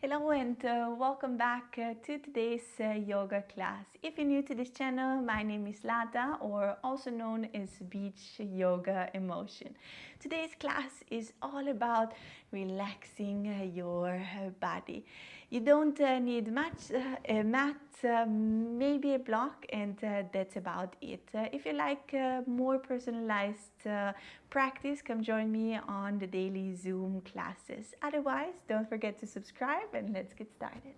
Hello and welcome back to today's yoga class. If you're new to this channel, my name is Zlata, or also known as Beach Yoga Emotion. Today's class is all about relaxing your body. You don't need much, a mat, maybe a block, and that's about it. If you like more personalized practice, come join me on the daily Zoom classes. Otherwise, don't forget to subscribe and let's get started.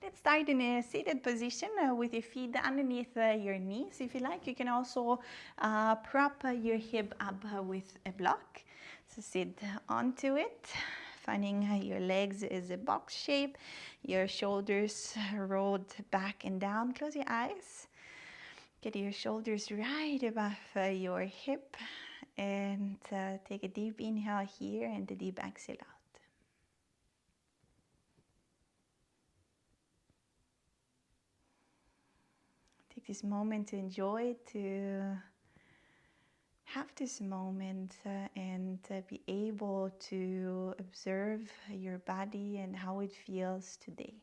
Let's start in a seated position with your feet underneath your knees. If you like, you can also prop your hip up with a block. So sit onto it, finding your legs is a box shape, your shoulders rolled back and down. Close your eyes. Get your shoulders right above your hip and take a deep inhale here and a deep exhale out. Take this moment to enjoy, to have this moment and be able to observe your body and how it feels today.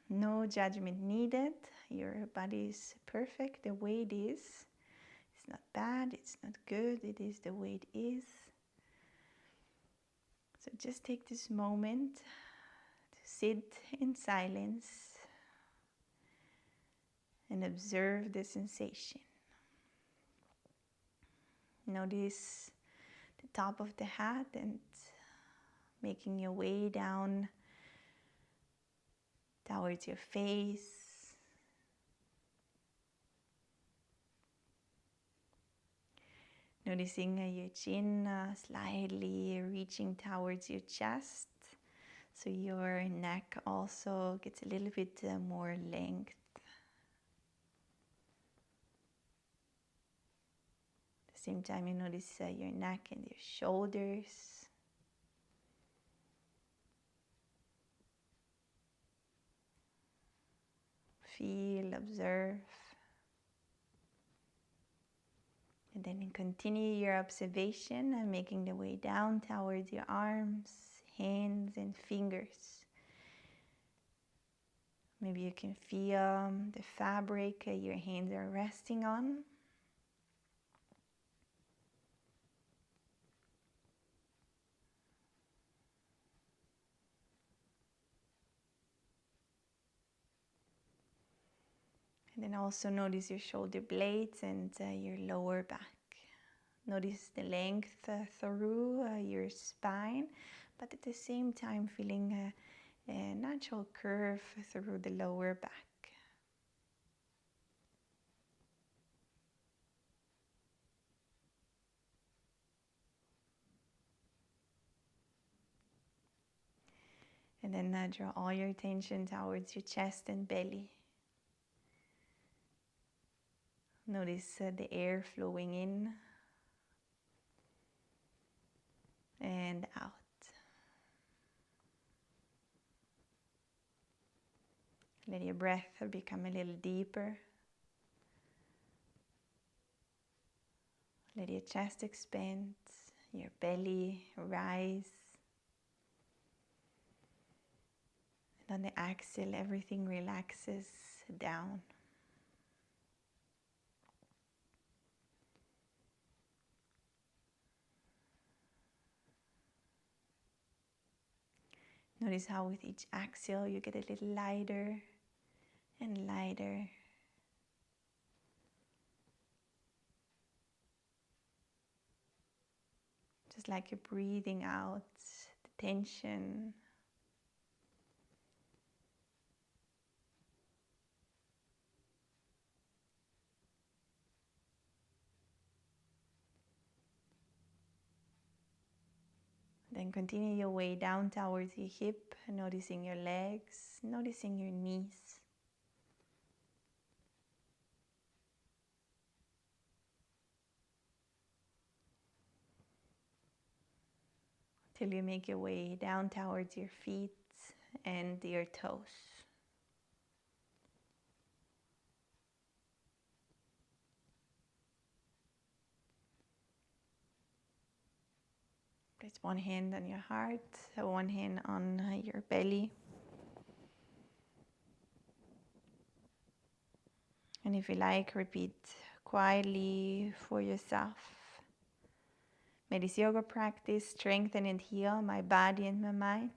No judgment needed. Your body is perfect the way it is. It's not bad, it's not good, it is the way it is. So just take this moment to sit in silence and observe the sensation. Notice the top of the head and making your way down towards your face. Noticing your chin slightly reaching towards your chest, so your neck also gets a little bit more length. At the same time, you notice your neck and your shoulders. Feel, observe. And then continue your observation and making the way down towards your arms, hands and fingers. Maybe you can feel the fabric your hands are resting on. And then also notice your shoulder blades and your lower back. Notice the length through your spine, but at the same time feeling a natural curve through the lower back. And then draw all your attention towards your chest and belly. Notice the air flowing in and out. Let your breath become a little deeper. Let your chest expand, your belly rise. And on the exhale, everything relaxes down. Notice how with each exhale you get a little lighter and lighter. Just like you're breathing out the tension. Then continue your way down towards your hip, noticing your legs, noticing your knees. till you make your way down towards your feet and your toes. Place one hand on your heart, one hand on your belly. And if you like, repeat quietly for yourself. May this yoga practice strengthen and heal my body and my mind.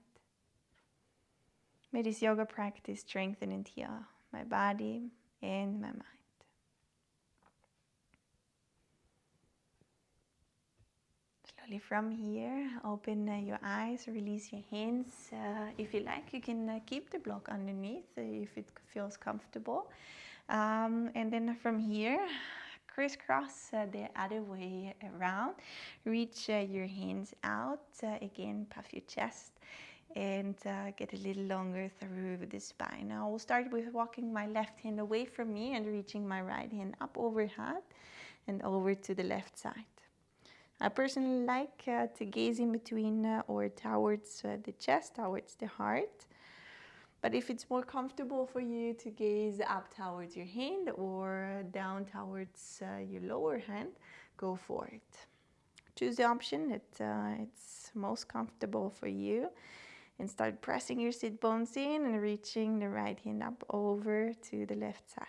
May this yoga practice strengthen and heal my body and my mind. Slowly from here, open your eyes, release your hands. If you like, you can keep the block underneath if it feels comfortable. And then from here, crisscross the other way around. Reach your hands out. Again, puff your chest and get a little longer through the spine. Now we'll start with walking my left hand away from me and reaching my right hand up overhead and over to the left side. I personally like to gaze in between or towards the chest, towards the heart. But if it's more comfortable for you to gaze up towards your hand or down towards your lower hand, go for it. Choose the option that it's most comfortable for you and start pressing your sit bones in and reaching the right hand up over to the left side.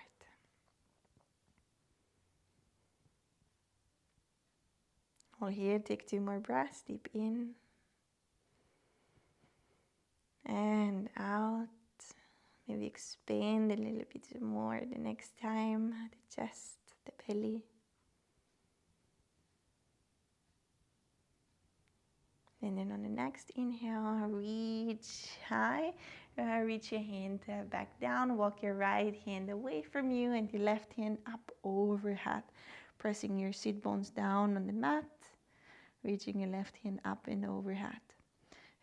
Well, here, take 2 more breaths, deep in and out. Maybe expand a little bit more the next time, the chest, the belly. And then on the next inhale, reach high, reach your hand back down, walk your right hand away from you and your left hand up overhead, pressing your sit bones down on the mat, reaching your left hand up and overhead.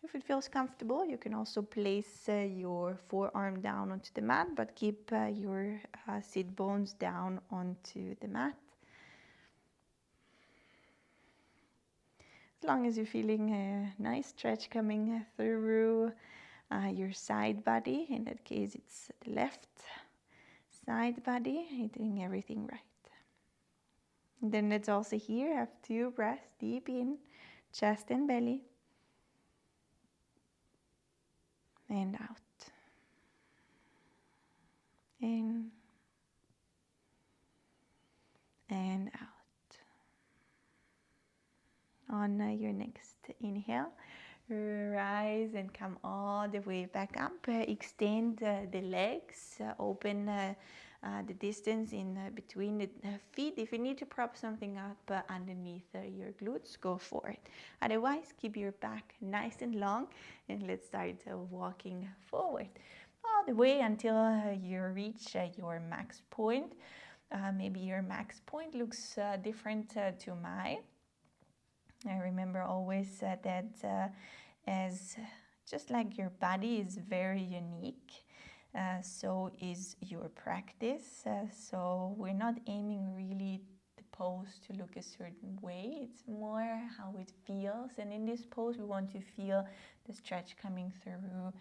If it feels comfortable, you can also place your forearm down onto the mat, but keep your sit bones down onto the mat. As long as you're feeling a nice stretch coming through your side body, in that case it's the left side body, you're doing everything right. And then let's also here have 2 breaths, deep in, chest and belly. And out. In. And out. On your next inhale, rise and come all the way back up. Extend the legs, open the distance in between the feet. If you need to prop something up underneath your glutes, go for it. Otherwise, keep your back nice and long and let's start walking forward all the way until you reach your max point. Maybe your max point looks different to mine. I remember always that as just like your body is very unique, so is your practice. So we're not aiming really the pose to look a certain way. It's more how it feels. And in this pose, we want to feel the stretch coming through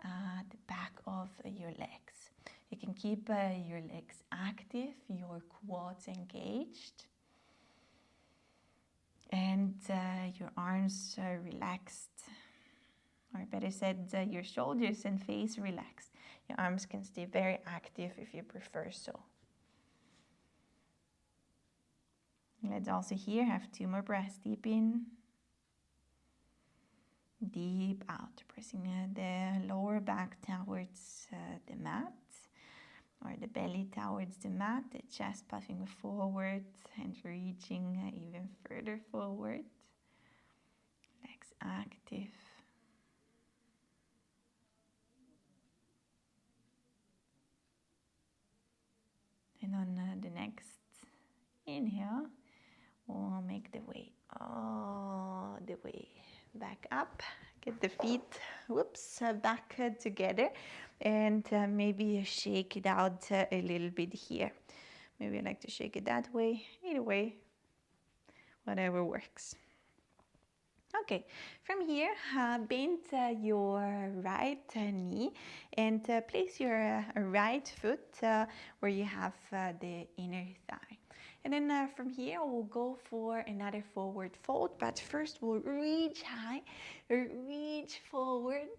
the back of your legs. You can keep your legs active, your quads engaged. And your arms relaxed, or better said, your shoulders and face relaxed. Your arms can stay very active if you prefer so. Let's also here have 2 more breaths. Deep in, deep out, pressing the lower back towards the mat, or the belly towards the mat, the chest puffing forward and reaching even further forward. Legs active. And on the next inhale, we'll make the way all the way back up. Get the feet, back together, and maybe shake it out a little bit here. Maybe I like to shake it that way. Either way, whatever works. Okay, from here, bend your right knee and place your right foot where you have the inner thigh. And then from here, we'll go for another forward fold, but first we'll reach high, reach forward,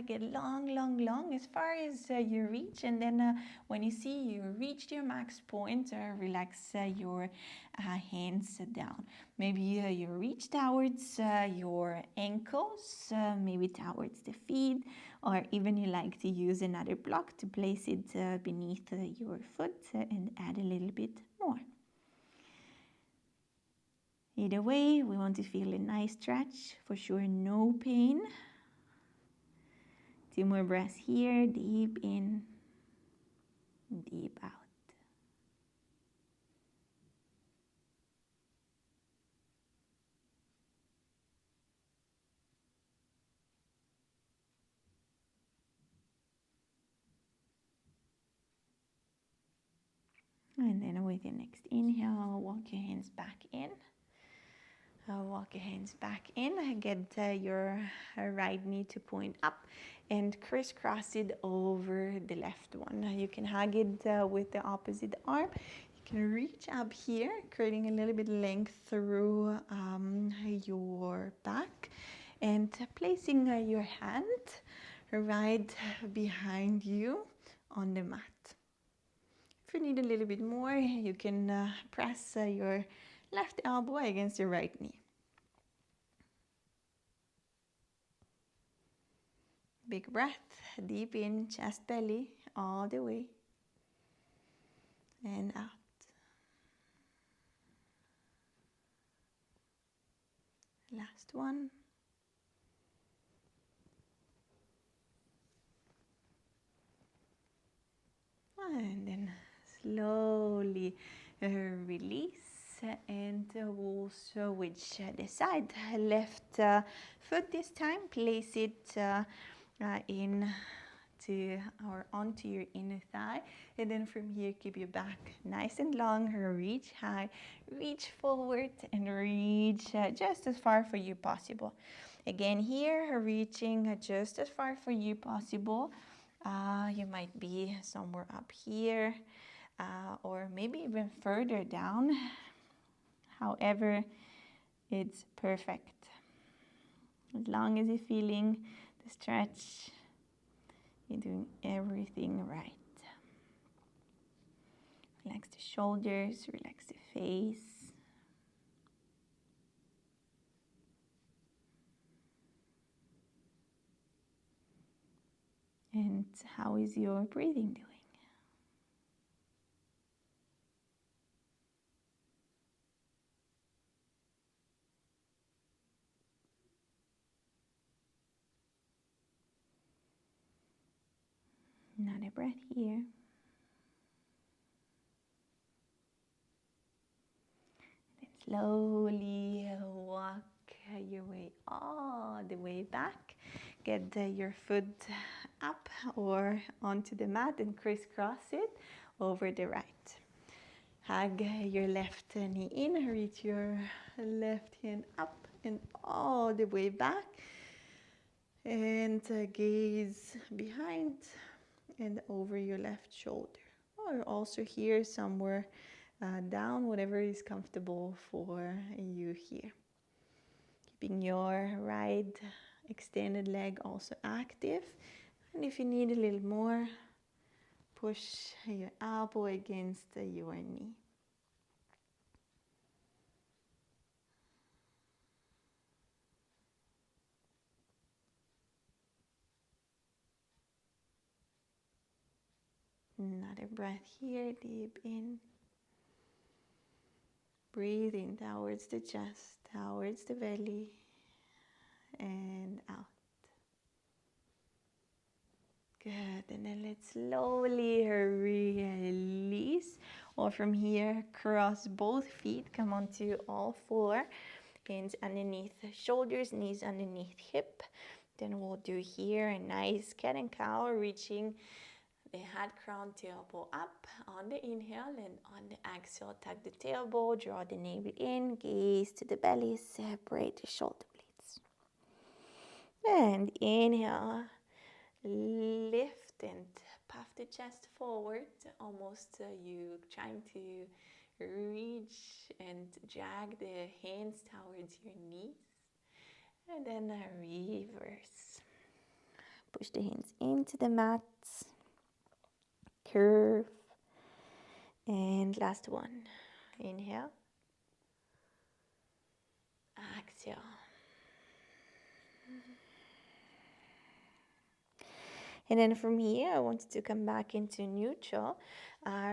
get long, long, long, as far as you reach. And then when you see you reached your max point, relax your hands down. Maybe you reach towards your ankles, maybe towards the feet, or even you like to use another block to place it beneath your foot and add a little bit more. Either way, we want to feel a nice stretch, for sure no pain. 2 more breaths here, deep in, deep out. And then with your next inhale, walk your hands back in. Walk your hands back in, get your right knee to point up and crisscross it over the left one. You can hug it with the opposite arm. You can reach up here, creating a little bit length through your back and placing your hand right behind you on the mat. If you need a little bit more, you can press your left elbow against your right knee. Big breath, deep in, chest, belly, all the way, and out. Last one. And then slowly release, and we'll switch the side. Left foot this time, place it in to or onto your inner thigh, and then from here keep your back nice and long, reach high, reach forward and reach just as far for you possible. Again here, reaching just as far for you possible. You might be somewhere up here or maybe even further down. However, it's perfect. As long as you're feeling the stretch, you're doing everything right. Relax the shoulders, relax the face. And how is your breathing doing? Another breath here. Then slowly walk your way all the way back. Get your foot up or onto the mat and crisscross it over the right. Hug your left knee in, reach your left hand up and all the way back. And gaze behind and over your left shoulder. Or also here somewhere down, whatever is comfortable for you here. Keeping your right extended leg also active. And if you need a little more, push your elbow against your knee. Another breath here, deep in. Breathe in towards the chest, towards the belly, and out. Good, and then let's slowly release. Or from here, cross both feet, come onto all four. Hands underneath shoulders, knees underneath hip. Then we'll do here a nice cat and cow, reaching the head, crown, tailbone up on the inhale, and on the exhale, tuck the tailbone, draw the navel in, gaze to the belly, separate the shoulder blades. And inhale, lift and puff the chest forward, almost you trying to reach and drag the hands towards your knees. And then reverse. Push the hands into the mat, curve. And last one. Inhale, exhale. And then from here, I want you to come back into neutral.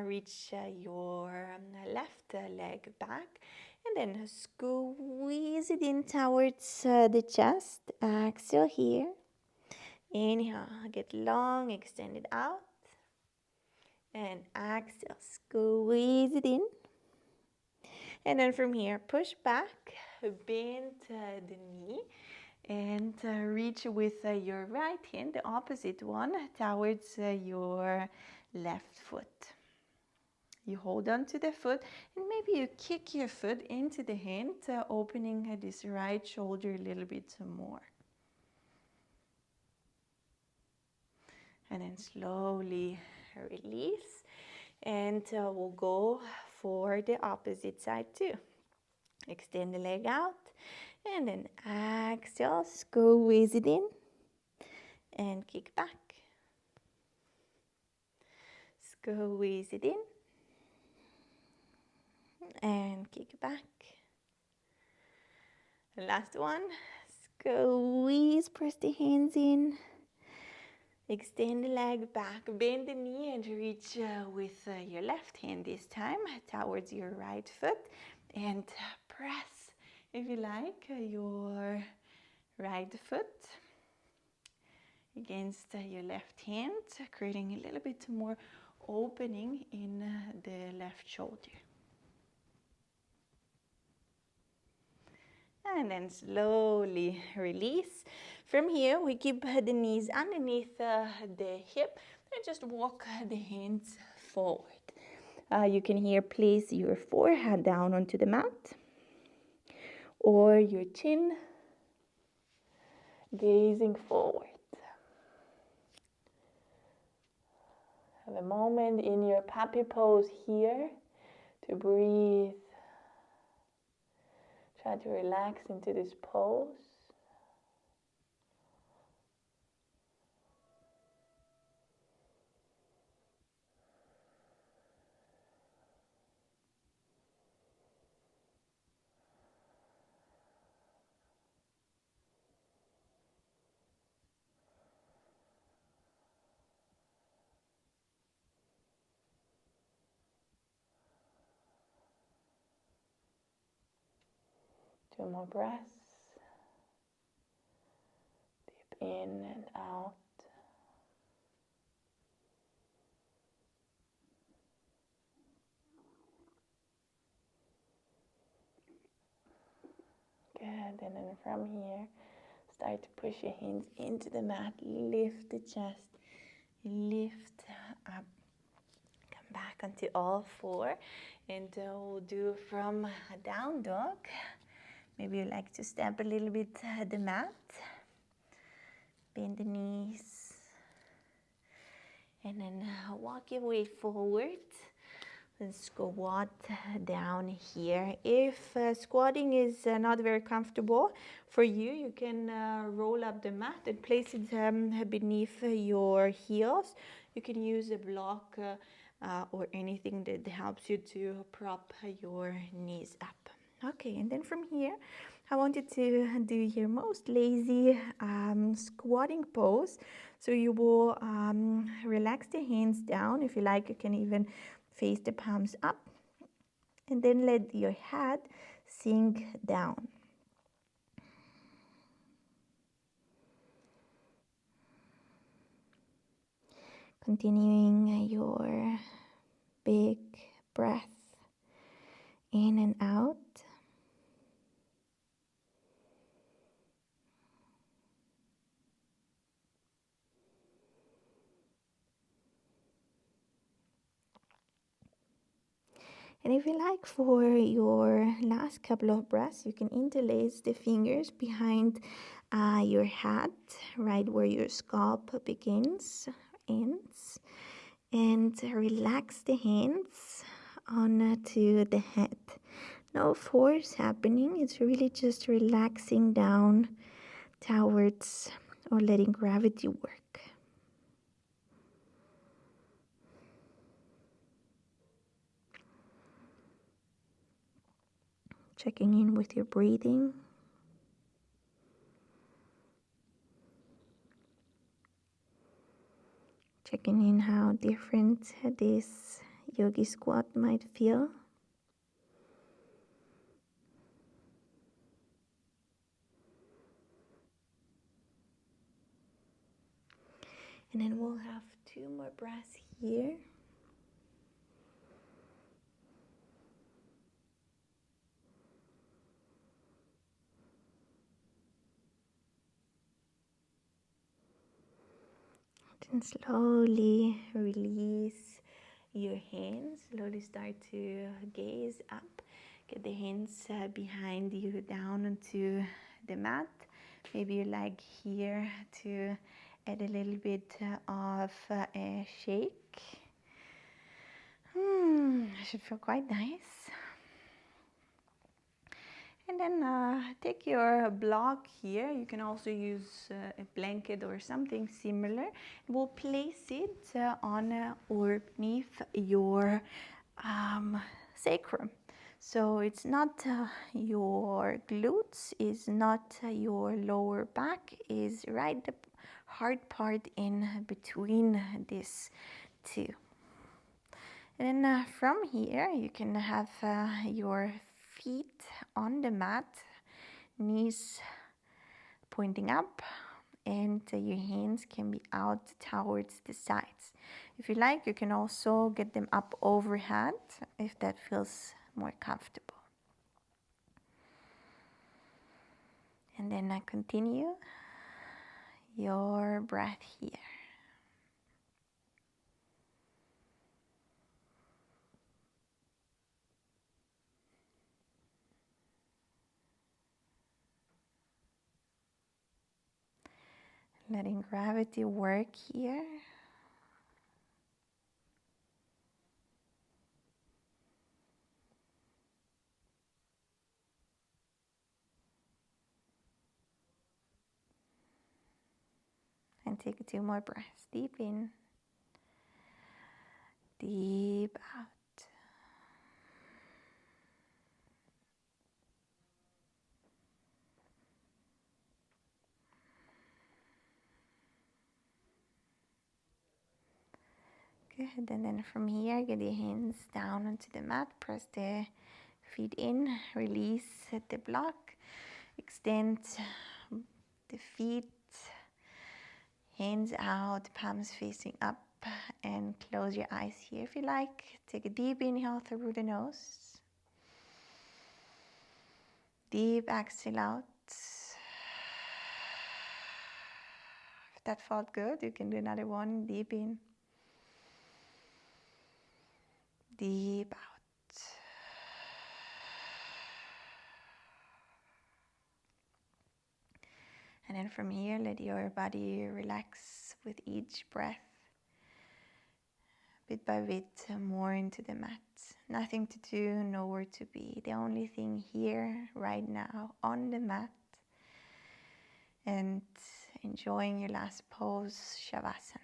Reach your left leg back. And then squeeze it in towards the chest. Exhale here. Inhale, get long, extend it out. And exhale, squeeze it in. And then from here, push back, bend the knee. And reach with your right hand, the opposite one, towards your left foot. You hold on to the foot and maybe you kick your foot into the hand, opening this right shoulder a little bit more. And then slowly release. And we'll go for the opposite side too. Extend the leg out. And then exhale, squeeze it in. And kick back. Squeeze it in. And kick back. Last one. Squeeze, press the hands in. Extend the leg back, bend the knee and reach with your left hand this time towards your right foot. And press, if you like, your right foot against your left hand, creating a little bit more opening in the left shoulder. And then slowly release. From here, we keep the knees underneath the hip and just walk the hands forward. You can here place your forehead down onto the mat or your chin gazing forward. Have a moment in your puppy pose here to breathe. Try to relax into this pose. Two more breaths. Deep in and out. Good. And then from here, start to push your hands into the mat. Lift the chest. Lift up. Come back onto all four. And we'll do from a down dog. Maybe you like to step a little bit the mat. Bend the knees. And then walk your way forward. And squat down here. If squatting is not very comfortable for you, you can roll up the mat and place it beneath your heels. You can use a block or anything that helps you to prop your knees up. Okay, and then from here, I want you to do your most lazy squatting pose. So you will relax the hands down. If you like, you can even face the palms up. And then let your head sink down. Continuing your big breath in and out. And if you like, for your last couple of breaths, you can interlace the fingers behind your head, right where your scalp begins, ends, and relax the hands onto the head. No force happening, it's really just relaxing down towards or letting gravity work. Checking in with your breathing. Checking in how different this yogi squat might feel. And then we'll have 2 more breaths here. Then slowly release your hands. Slowly start to gaze up. Get the hands behind you down onto the mat. Maybe you like here to add a little bit of a shake. Should feel quite nice. And then take your block here. You can also use a blanket or something similar. We'll place it on or beneath your sacrum. So it's not your glutes, is not your lower back, is right the hard part in between these two. And then from here you can have your feet on the mat, knees pointing up, and your hands can be out towards the sides. If you like, you can also get them up overhead if that feels more comfortable. And then continue your breath here. Letting gravity work here. And take 2 more breaths. Deep in, deep out. Good, and then from here, get your hands down onto the mat, press the feet in, release the block, extend the feet, hands out, palms facing up, and close your eyes here if you like. Take a deep inhale through the nose, deep exhale out. If that felt good, you can do another one. Deep in, deep out. And then from here, let your body relax with each breath, bit by bit, more into the mat. Nothing to do, nowhere to be. The only thing here, right now, on the mat, and enjoying your last pose, Shavasana.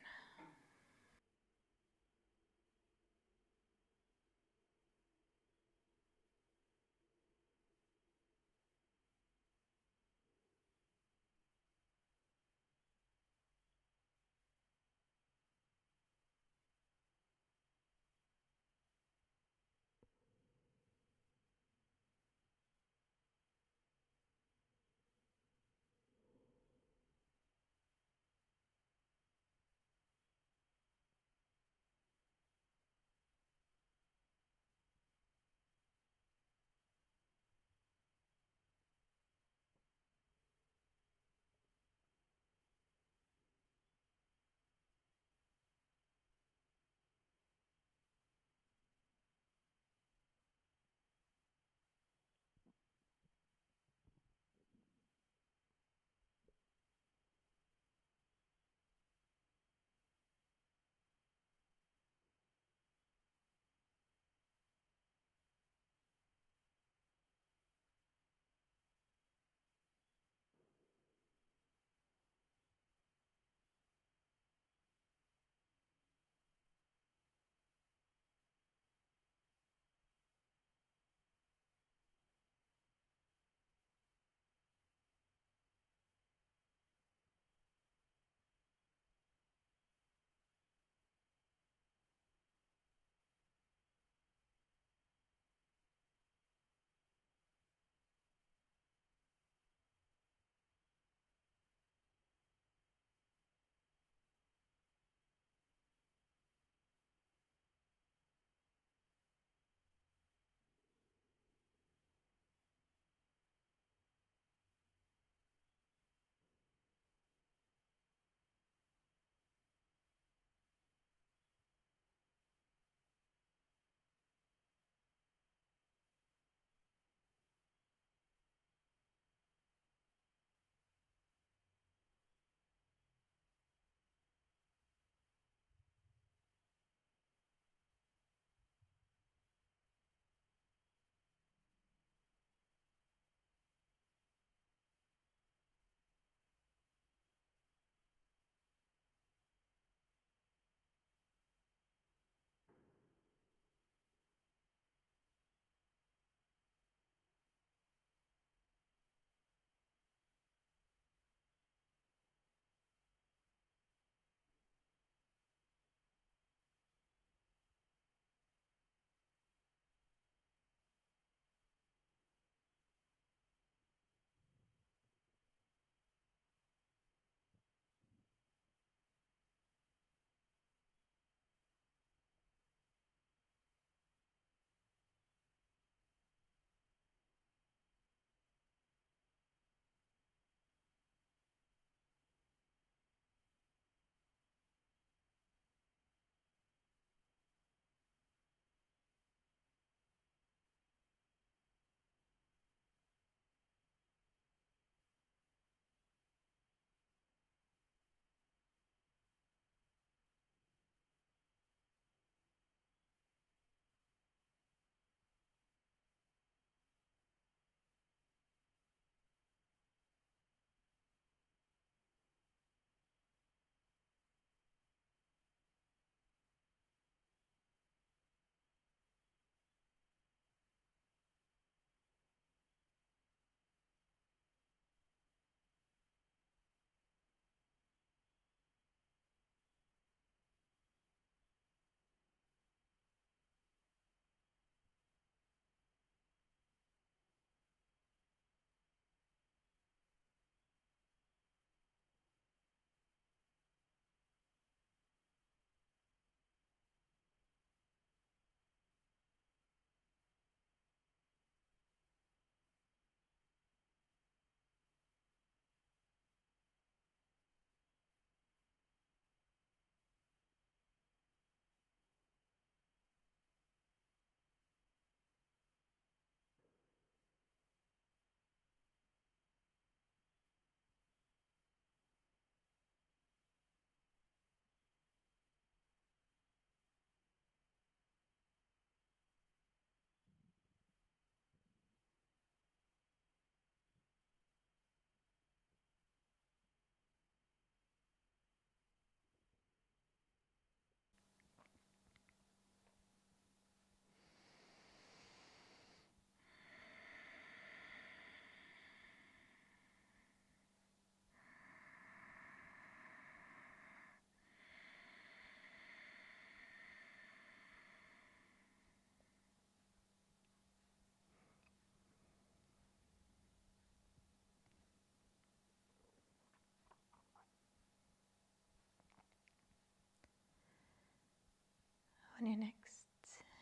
On your next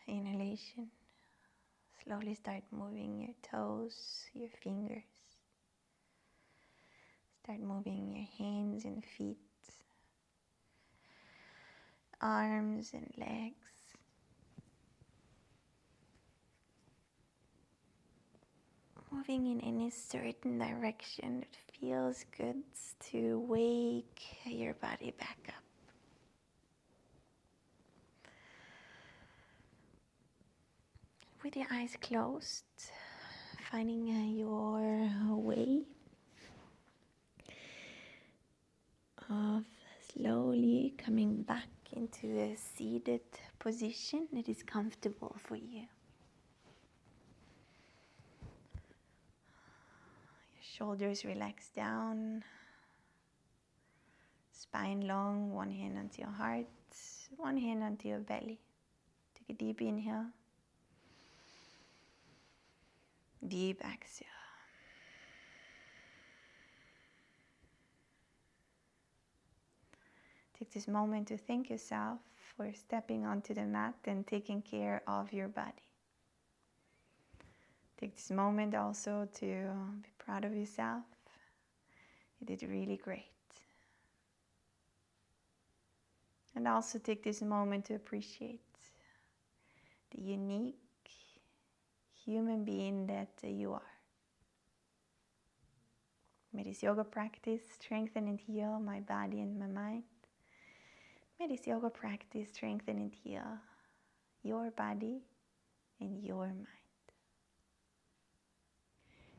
inhalation, slowly start moving your toes, your fingers. Start moving your hands and feet, arms and legs. Moving in any certain direction that feels good to wake your body back up. With your eyes closed, finding your way of slowly coming back into a seated position that is comfortable for you. Your shoulders relax down, spine long, one hand onto your heart, one hand onto your belly. Take a deep inhale, deep exhale. Take this moment to thank yourself for stepping onto the mat and taking care of your body. Take this moment also to be proud of yourself. You did really great. And also take this moment to appreciate the unique human being that you are. May this yoga practice strengthen and heal my body and my mind. May this yoga practice strengthen and heal your body and your mind.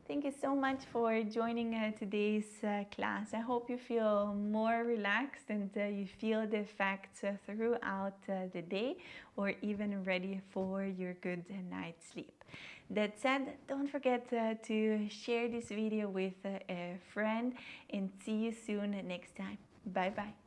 Thank you so much for joining today's class. I hope you feel more relaxed and you feel the effects throughout the day, or even ready for your good night's sleep. That said, don't forget to share this video with a friend, and see you soon next time. Bye bye.